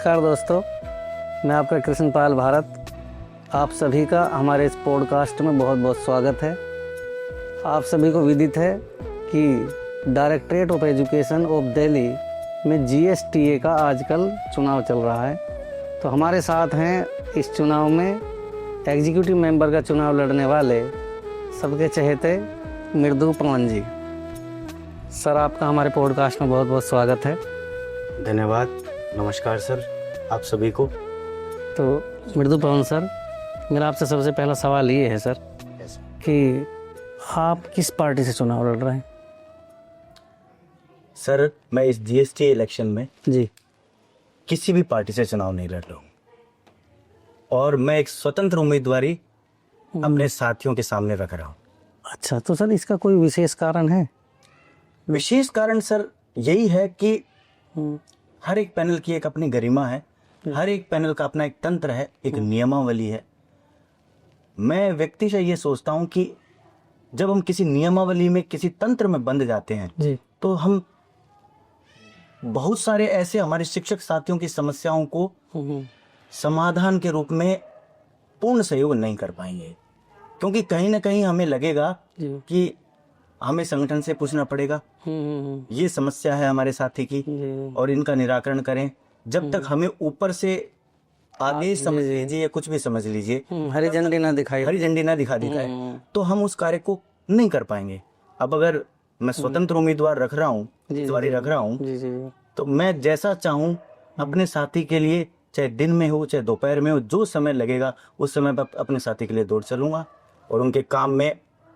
नमस्कार दोस्तों, मैं आपका कृष्णपाल भारत। आप सभी का हमारे इस पॉडकास्ट में बहुत बहुत स्वागत है। आप सभी को विदित है कि directorate of education of Delhi में GSTA का आजकल चुनाव चल रहा है। तो हमारे साथ हैं इस चुनाव में एग्जीक्यूटिव मेंबर का चुनाव लड़ने वाले सबके चहेते मृदु पवन जी। सर, आपका हमारे पॉडकास्ट में बहुत बहुत स्वागत है। धन्यवाद। नमस्कार सर, आप सभी को। तो मृदु पवन सर, मेरा आपसे सबसे पहला सवाल ये है सर कि आप किस पार्टी से चुनाव लड़ रहे हैं? सर, मैं इस GSTA इलेक्शन में जी किसी भी पार्टी से चुनाव नहीं लड़ रहा हूँ और मैं एक स्वतंत्र उम्मीदवारी अपने साथियों के सामने रख रहा हूँ। अच्छा, तो सर इसका कोई विशेष कारण है? विशेष कारण सर यही है कि हर एक पैनल की एक अपनी गरिमा है, हर एक पैनल का अपना एक तंत्र है, एक नियमावली है। मैं व्यक्तिशः ये सोचता हूँ कि जब हम किसी नियमावली में, किसी तंत्र में बंध जाते हैं जी तो हम बहुत सारे ऐसे हमारे शिक्षक साथियों की समस्याओं को समाधान के रूप में पूर्ण सहयोग नहीं कर पाएंगे, क्योंकि कहीं ना कहीं हमें लगेगा कि हमें संगठन से पूछना पड़ेगा ये समस्या है हमारे साथी की और इनका निराकरण करें। जब तक हमें ऊपर से आदेश समझ लीजिए या कुछ भी समझ लीजिए, हरी झंडी ना दिखाए तो हम उस कार्य को नहीं कर पाएंगे। अब अगर मैं स्वतंत्र उम्मीदवार रख रहा हूँ तो मैं जैसा चाहूँ अपने साथी के लिए, चाहे दिन में हो चाहे दोपहर में हो, जो समय लगेगा उस समय पर अपने साथी के लिए दौड़ चलूंगा और उनके काम में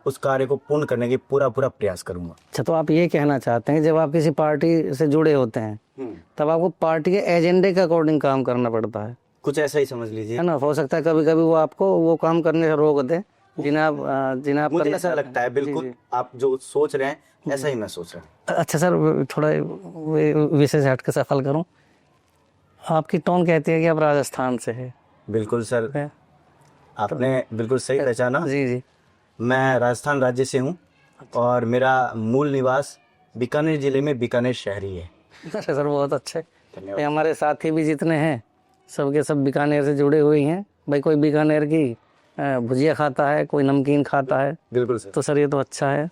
उस कार्य को पूर्ण करने की पूरा प्रयास करूंगा। अच्छा, तो आप ये कहना चाहते हैं जब आप किसी पार्टी से जुड़े होते हैं तब आपको पार्टी के एजेंडे के अकॉर्डिंग काम करना पड़ता है? कुछ ऐसा ही समझ लीजिए, है ना। हो सकता है कभी कभी वो आपको वो काम करने से रोक दे जिन्हें आप मुझे ऐसा लगता है। बिल्कुल आप जो सोच रहे हैं ऐसा ही मैं सोच रहा हूँ। अच्छा सर, थोड़ा विषय से हट के सवाल करूँ। आपकी टोन कहती है कि आप राजस्थान से है। बिल्कुल सर, आपने बिल्कुल सही पहचाना। जी मैं राजस्थान राज्य से हूँ और मेरा मूल निवास बीकानेर जिले में बीकानेर शहरी है। अरे सर, बहुत अच्छे। ये हमारे साथी भी जितने हैं सबके सब बीकानेर से जुड़े हुए हैं। भाई कोई बीकानेर की भुजिया खाता है, कोई नमकीन खाता है। बिल्कुल सर। तो सर ये तो अच्छा है।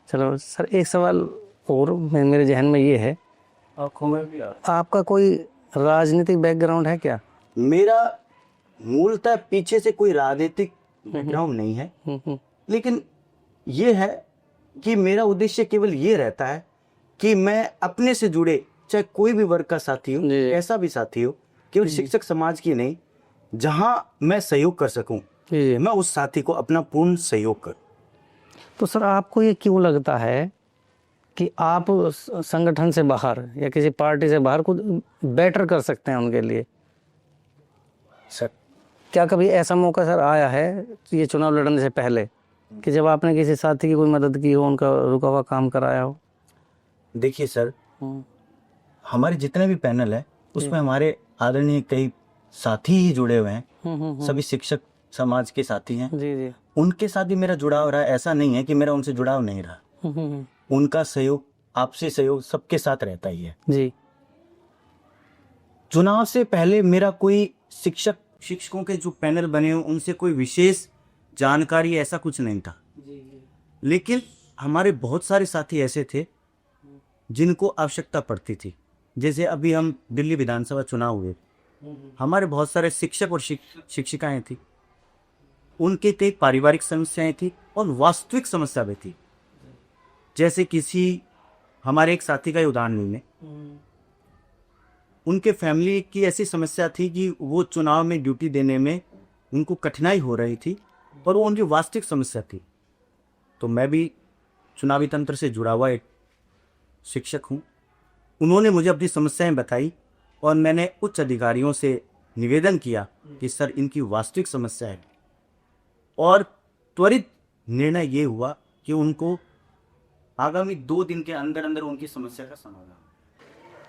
चलो सर, एक सवाल और मेरे जहन में ये है, आपका कोई राजनीतिक बैकग्राउंड है क्या? मेरा मूलतः पीछे से कोई राजनीतिक बैकग्राउंड नहीं है, लेकिन ये है कि मेरा उद्देश्य केवल ये रहता है कि मैं अपने से जुड़े, चाहे कोई भी वर्ग का साथी हो, कैसा भी साथी हो, केवल शिक्षक समाज की नहीं, जहां मैं सहयोग कर सकूं मैं उस साथी को अपना पूर्ण सहयोग करूं। तो सर आपको ये क्यों लगता है कि आप संगठन से बाहर या किसी पार्टी से बाहर कुछ बेटर कर सकते हैं उनके लिए? सर, क्या कभी ऐसा मौका सर आया है ये चुनाव लड़ने से पहले कि जब आपने किसी साथी की कोई मदद की हो, उनका रुका हुआ काम कराया हो? देखिए सर, हमारे जितने भी पैनल है उसमें हमारे आदरणीय कई साथी ही जुड़े हुए हैं। सभी शिक्षक समाज के साथी हैं। जी उनके साथ भी मेरा जुड़ाव रहा। ऐसा नहीं है कि मेरा उनसे जुड़ाव नहीं रहा। उनका सहयोग, आपसी सहयोग सबके साथ रहता ही है। जी। चुनाव से पहले मेरा कोई शिक्षकों के जो पैनल बने हो उनसे कोई विशेष जानकारी ऐसा कुछ नहीं था। लेकिन हमारे बहुत सारे साथी ऐसे थे जिनको आवश्यकता पड़ती थी। जैसे अभी हम दिल्ली विधानसभा चुनाव हुए, हमारे बहुत सारे शिक्षक और शिक्षिकाएं थी, उनके कई पारिवारिक समस्याएं थी और वास्तविक समस्या भी थी। जैसे हमारे एक साथी का उदाहरण लें, उनके फैमिली की ऐसी समस्या थी कि वो चुनाव में ड्यूटी देने में उनको कठिनाई हो रही थी और वो उनकी वास्तविक समस्या थी। तो मैं भी चुनावी तंत्र से जुड़ा हुआ एक शिक्षक हूँ। उन्होंने मुझे अपनी समस्याएं बताई और मैंने उच्च अधिकारियों से निवेदन किया कि सर इनकी वास्तविक समस्या है, और त्वरित निर्णय ये हुआ कि उनको आगामी 2 दिन के अंदर अंदर उनकी समस्या का समाधान।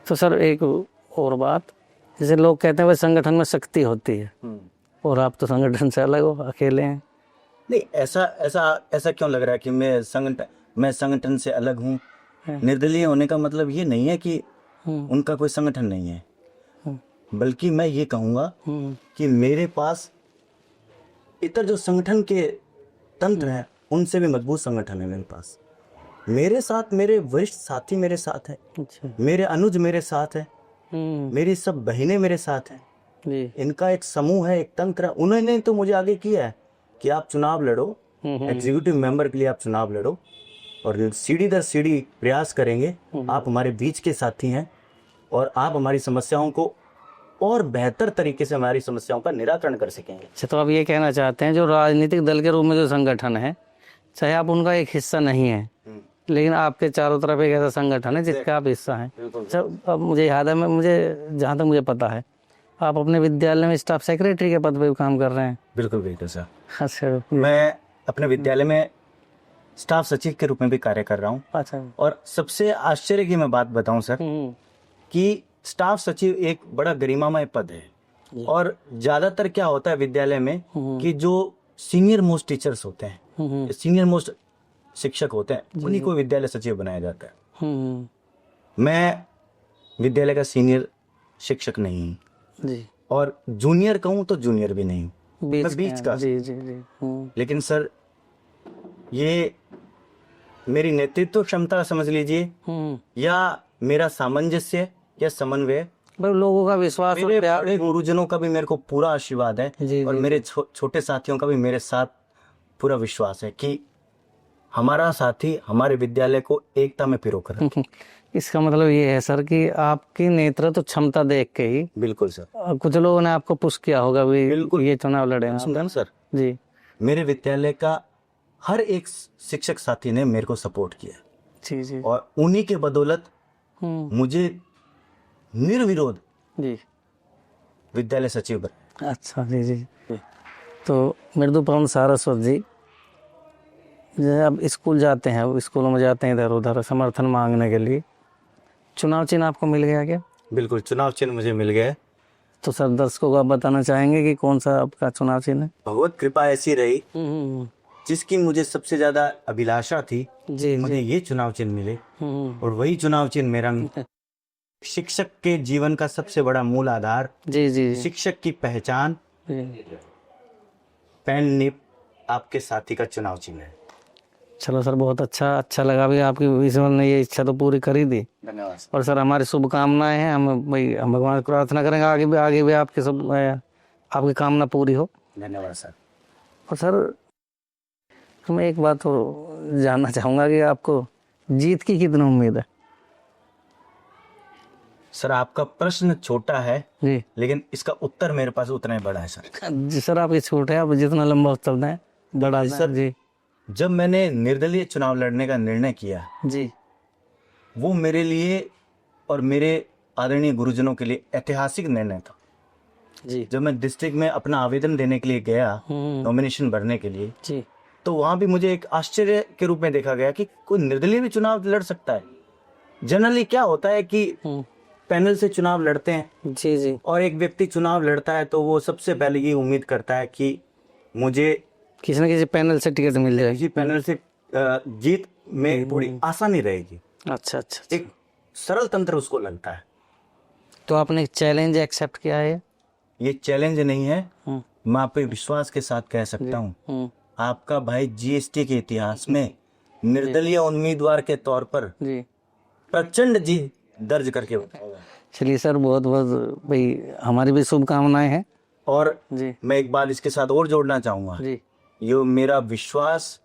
तो सर एक और बात, जैसे लोग कहते हैं वह संगठन में शक्ति होती है और आप तो संगठन से अलग हो, अकेले हैं। नहीं, ऐसा क्यों लग रहा है कि मैं संगठन से अलग हूँ? निर्दलीय होने का मतलब ये नहीं है कि उनका कोई संगठन नहीं है। बल्कि मैं ये कहूँगा कि मेरे पास इतर जो संगठन के तंत्र हैं उनसे भी मजबूत संगठन है मेरे पास। मेरे साथ मेरे वरिष्ठ साथी मेरे साथ हैं, अच्छा। मेरे अनुज मेरे साथ हैं, मेरी सब बहनें मेरे साथ हैं। जी। इनका एक समूह है, एक तंत्र है। उन्होंने तो मुझे आगे किया है कि आप चुनाव लड़ो, एग्जीक्यूटिव मेंबर के लिए आप चुनाव लड़ो और सीढ़ी दर सीढ़ी प्रयास करेंगे। आप हमारे बीच के साथी हैं और आप हमारी समस्याओं को और बेहतर तरीके से हमारी समस्याओं का निराकरण कर सकेंगे। अच्छा, तो आप ये कहना चाहते हैं जो राजनीतिक दल के रूप में जो संगठन है, चाहे आप उनका एक हिस्सा नहीं है, लेकिन आपके चारों तरफ एक ऐसा संगठन है जिसका आप हिस्सा हैं। अच्छा, अब मुझे याद है, मुझे जहाँ तक मुझे पता है आप अपने विद्यालय में स्टाफ सेक्रेटरी के पद पे काम कर रहे हैं। बिल्कुल बिल्कुल सर। अच्छा। मैं अपने विद्यालय में स्टाफ सचिव के रूप में भी कार्य कर रहा हूँ। अच्छा। और सबसे आश्चर्य की मैं बात बताऊं सर कि स्टाफ सचिव एक बड़ा गरिमामय पद है। और ज्यादातर क्या होता है विद्यालय में कि जो सीनियर मोस्ट टीचर्स होते हैं, सीनियर मोस्ट शिक्षक होते हैं, उन्हीं को विद्यालय सचिव बनाया जाता है। मैं विद्यालय का सीनियर शिक्षक नहीं हूँ जी। और जूनियर कहूँ तो जूनियर भी नहीं हूँ, मैं बीच का। जी जी जी। लेकिन सर ये मेरी नेतृत्व क्षमता समझ लीजिए या मेरा सामंजस्य या समन्वय, लोगों का विश्वास और मेरे प्यार। बड़े गुरुजनों का भी मेरे को पूरा आशीर्वाद है जी, और जी, मेरे छोटे साथियों का भी मेरे साथ पूरा विश्वास है कि हमारा साथी हमारे विद्यालय को एकता में पिरो कर। इसका मतलब ये है सर कि आपकी नेतृत्व क्षमता देख के ही बिल्कुल सर कुछ लोगों ने आपको पुश किया होगा भी, बिल्कुल। ये चुनाव लड़ेगा। सुन सर जी। मेरे विद्यालय का हर एक शिक्षक साथी ने मेरे को सपोर्ट किया जी जी। और उन्हीं के बदौलत मुझे निर्विरोध जी विद्यालय सचिव बना। अच्छा। जी जी। तो मृदुपवन सारस्वत जी, जैसे अब स्कूल जाते हैं, स्कूलों में जाते हैं इधर उधर समर्थन मांगने के लिए, चुनाव चिन्ह आपको मिल गया क्या? बिल्कुल, चुनाव चिन्ह मुझे मिल गया है। तो सर दर्शकों को आप बताना चाहेंगे कि कौन सा आपका चुनाव चिन्ह है? भगवत कृपा ऐसी रही जिसकी मुझे सबसे ज्यादा अभिलाषा थी, जी मुझे ये चुनाव चिन्ह मिले और वही चुनाव चिन्ह मेरा शिक्षक के जीवन का सबसे बड़ा मूल आधार, जी जी। शिक्षक की पहचान, पेन निप आपके साथी का चुनाव चिन्ह है। चलो सर, बहुत अच्छा लगा भी, आपकी ईश्वर ने ये इच्छा तो पूरी कर ही दी। धन्यवाद। और सर हमारी शुभकामनाएं हैं, हम भगवान से प्रार्थना करेंगे आगे भी आपकी सब आपकी कामना पूरी हो। धन्यवाद सर। और सर मैं एक बात तो जानना चाहूँगा कि आपको जीत की कितनी उम्मीद है? सर आपका प्रश्न छोटा है जी, लेकिन इसका उत्तर मेरे पास उतना ही बड़ा है सर। जी सर, आपकी छूट है, आप जितना लंबा उत्तर दें बड़ा सर जी। जब मैंने निर्दलीय चुनाव लड़ने का निर्णय किया जी वो मेरे लिए और मेरे आदरणीय गुरुजनों के लिए ऐतिहासिक निर्णय था। जी जब मैं डिस्ट्रिक्ट में अपना आवेदन देने के लिए गया, नॉमिनेशन भरने के लिए, जी, तो वहां भी मुझे एक आश्चर्य के रूप में देखा गया कि कोई निर्दलीय भी चुनाव लड़ सकता है। जनरली क्या होता है कि पैनल से चुनाव लड़ते हैं जी जी, और एक व्यक्ति चुनाव लड़ता है तो वो सबसे पहले ये उम्मीद करता है कि मुझे किसी न किसी पैनल से टिकट मिल जाएगी, किसी पैनल से जीत में थोड़ी आसानी रहेगी। अच्छा अच्छा। एक सरल तंत्र उसको लगता है। तो आपने चैलेंज एक्सेप्ट किया है? ये चैलेंज नहीं है, मैं आप पे विश्वास के साथ कह सकता हूँ आपका भाई जीएसटी के इतिहास में निर्दलीय उम्मीदवार के तौर पर जी प्रचंड जीत दर्ज करके बताऊंगा। चलिए सर, बहुत बहुत भाई हमारी भी शुभकामनाएं हैं। और जी मैं एक बात इसके साथ और जोड़ना चाहूंगा, जी, ये मेरा विश्वास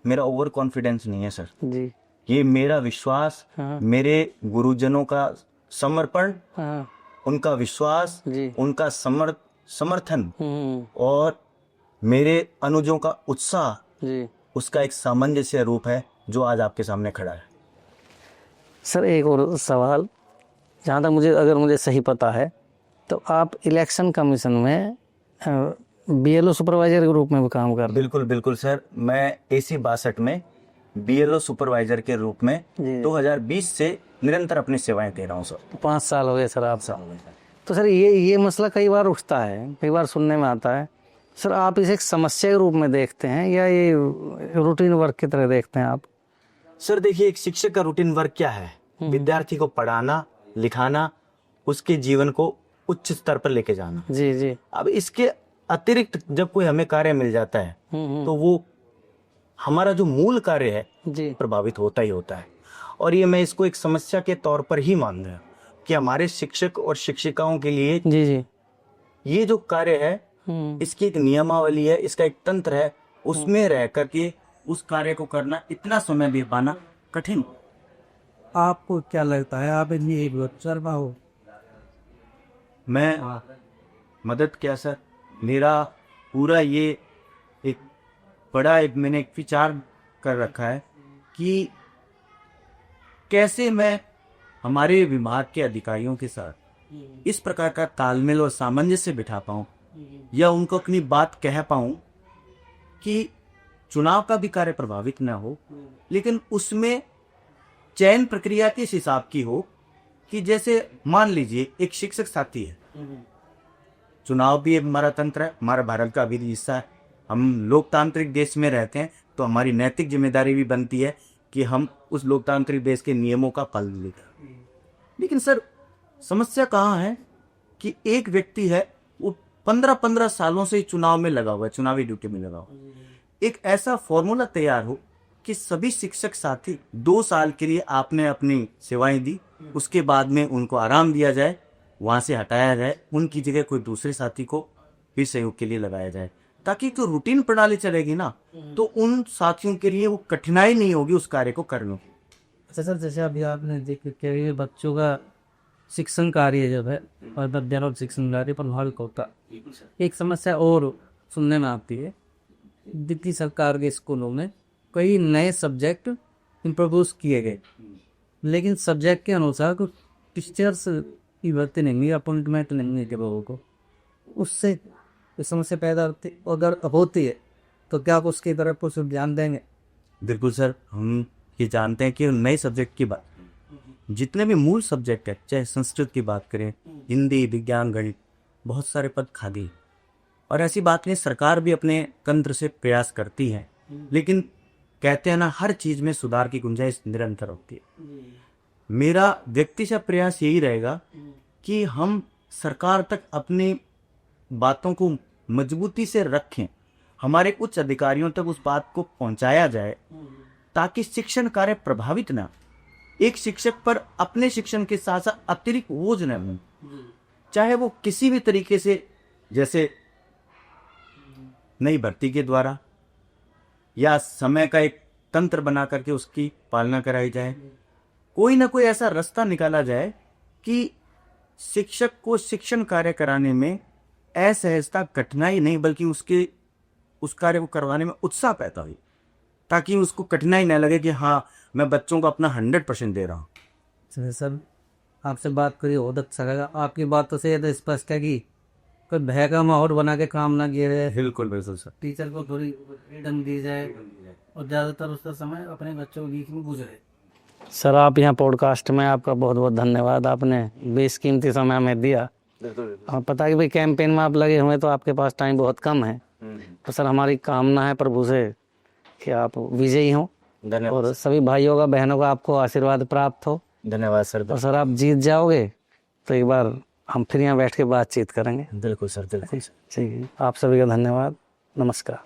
मेरा ओवर कॉन्फिडेंस नहीं है सर, जी ये मेरा विश्वास मेरे गुरुजनों का समर्पण, उनका विश्वास, जी उनका समर्थन और मेरे अनुजों का उत्साह, जी। उसका एक सामंजस्य रूप है जो आज आपके सामने खड़ा है। सर एक और सवाल, जहाँ तक अगर मुझे सही पता है तो आप इलेक्शन कमीशन में बीएलओ सुपरवाइजर के रूप में भी काम कर रहे हैं? बिल्कुल बिल्कुल सर, मैं AC 62 में बीएलओ सुपरवाइजर के रूप में 2020 से निरंतर अपनी सेवाएं दे रहा हूँ सर। 5 साल हो गए सर आप साहब। तो सर ये मसला कई बार उठता है, कई बार सुनने में आता है सर, आप इसे एक समस्या के रूप में देखते हैं या ये रूटीन वर्क की तरह देखते हैं आप? सर देखिए, एक शिक्षक का रूटीन वर्क क्या है? विद्यार्थी को पढ़ाना, लिखाना, उसके जीवन को उच्च स्तर पर लेके जाना। जी जी। अब इसके अतिरिक्त जब कोई हमें कार्य मिल जाता है तो वो हमारा जो मूल कार्य है जी प्रभावित होता ही होता है। और ये मैं इसको एक समस्या के तौर पर ही मान रहा हूँ कि हमारे शिक्षक और शिक्षिकाओं के लिए जी जी। ये जो कार्य है इसकी एक नियमावली है, इसका एक तंत्र है, उसमें रह करके उस कार्य को करना, इतना समय दे पाना कठिन। आपको क्या लगता है आप इनकी एक बच्चा हो? मैं मदद क्या सर, मेरा पूरा ये एक बड़ा एक मैंने एक विचार कर रखा है कि कैसे मैं हमारे विभाग के अधिकारियों के साथ इस प्रकार का तालमेल और सामंजस्य बिठा पाऊं या उनको अपनी बात कह पाऊं कि चुनाव का भी कार्य प्रभावित ना हो, लेकिन उसमें चयन प्रक्रिया किस हिसाब की हो कि जैसे मान लीजिए एक शिक्षक साथी है, चुनाव भी हमारा तंत्र है, हमारा भारत का अभिन्न हिस्सा है, हम लोकतांत्रिक देश में रहते हैं, तो हमारी नैतिक जिम्मेदारी भी बनती है कि हम उस लोकतांत्रिक देश के नियमों का पालन करें। लेकिन सर समस्या कहाँ है कि एक व्यक्ति है वो 15-15 सालों से चुनाव में लगा हुआ है, चुनावी ड्यूटी में लगा हुआ है। एक ऐसा फॉर्मूला तैयार हो कि सभी शिक्षक साथी 2 साल के लिए आपने अपनी सेवाएं दी, उसके बाद में उनको आराम दिया जाए, वहां से हटाया जाए, उनकी जगह कोई दूसरे साथी को फिर सहयोग के लिए लगाया जाए, ताकि जो रूटीन प्रणाली चलेगी ना तो उन साथियों के लिए वो कठिनाई नहीं होगी उस कार्य को करने की। अच्छा सर, जैसे अभी आपने देखा कि बच्चों का शिक्षण कार्य जब है और विद्यालय शिक्षण कार्य प्रभावित होता, एक समस्या और सुनने में आती है, दिल्ली सरकार के स्कूलों में कई नए सब्जेक्ट इंट्रोड्यूस किए गए, लेकिन सब्जेक्ट के अनुसार कुछ टीचर्स की भर्ती नहीं हुई, अपॉइंटमेंट नहीं है लोगों को, उससे समस्या पैदा होती, अगर होती है तो क्या आप उसकी तरफ कुछ ध्यान देंगे? बिल्कुल सर, हम ये जानते हैं कि नए सब्जेक्ट की बात, जितने भी मूल सब्जेक्ट है, चाहे संस्कृत की बात करें, हिंदी, विज्ञान, गणित, बहुत सारे पद खाली। और ऐसी बात नहीं, सरकार भी अपने तंत्र से प्रयास करती है, लेकिन कहते हैं ना हर चीज में सुधार की गुंजाइश निरंतर होती है। मेरा व्यक्तिगत प्रयास यही रहेगा कि हम सरकार तक अपनी बातों को मजबूती से रखें, हमारे उच्च अधिकारियों तक उस बात को पहुंचाया जाए ताकि शिक्षण कार्य प्रभावित ना, एक शिक्षक पर अपने शिक्षण के साथ साथ अतिरिक्त बोझ न हो, चाहे वो किसी भी तरीके से, जैसे नई भर्ती के द्वारा या समय का एक तंत्र बना करके उसकी पालना कराई जाए, कोई ना कोई ऐसा रास्ता निकाला जाए कि शिक्षक को शिक्षण कार्य कराने में असहजता, कठिनाई नहीं, बल्कि उस कार्य को करवाने में उत्साह पैदा हुई, ताकि उसको कठिनाई न लगे कि हाँ मैं बच्चों को अपना 100% दे रहा हूँ। सर आपसे बात करी बहुत अच्छा लगा, आपकी बातों से तो स्पष्ट है कि कोई भय का माहौल बना के काम ना किया जाए, बिल्कुल बिल्कुल सर, टीचर को थोड़ी फ्रीडम दी जाए और ज़्यादातर उसका समय अपने बच्चों के बीच में गुजरे। सर आप यहाँ पॉडकास्ट में आपका बहुत बहुत धन्यवाद, आपने बेशकीमती समय हमें दिया। हमें पता है कि भाई कैंपेन में आप लगे हुए तो आपके पास टाइम बहुत कम है, तो सर हमारी कामना है प्रभु से कि आप विजयी हों और सभी भाइयों का, बहनों का आपको आशीर्वाद प्राप्त हो। धन्यवाद सर। और सर आप जीत जाओगे तो एक बार हम फिर यहाँ बैठ के बातचीत करेंगे। बिल्कुल सर, बिल्कुल सर। ठीक है, आप सभी का धन्यवाद, नमस्कार।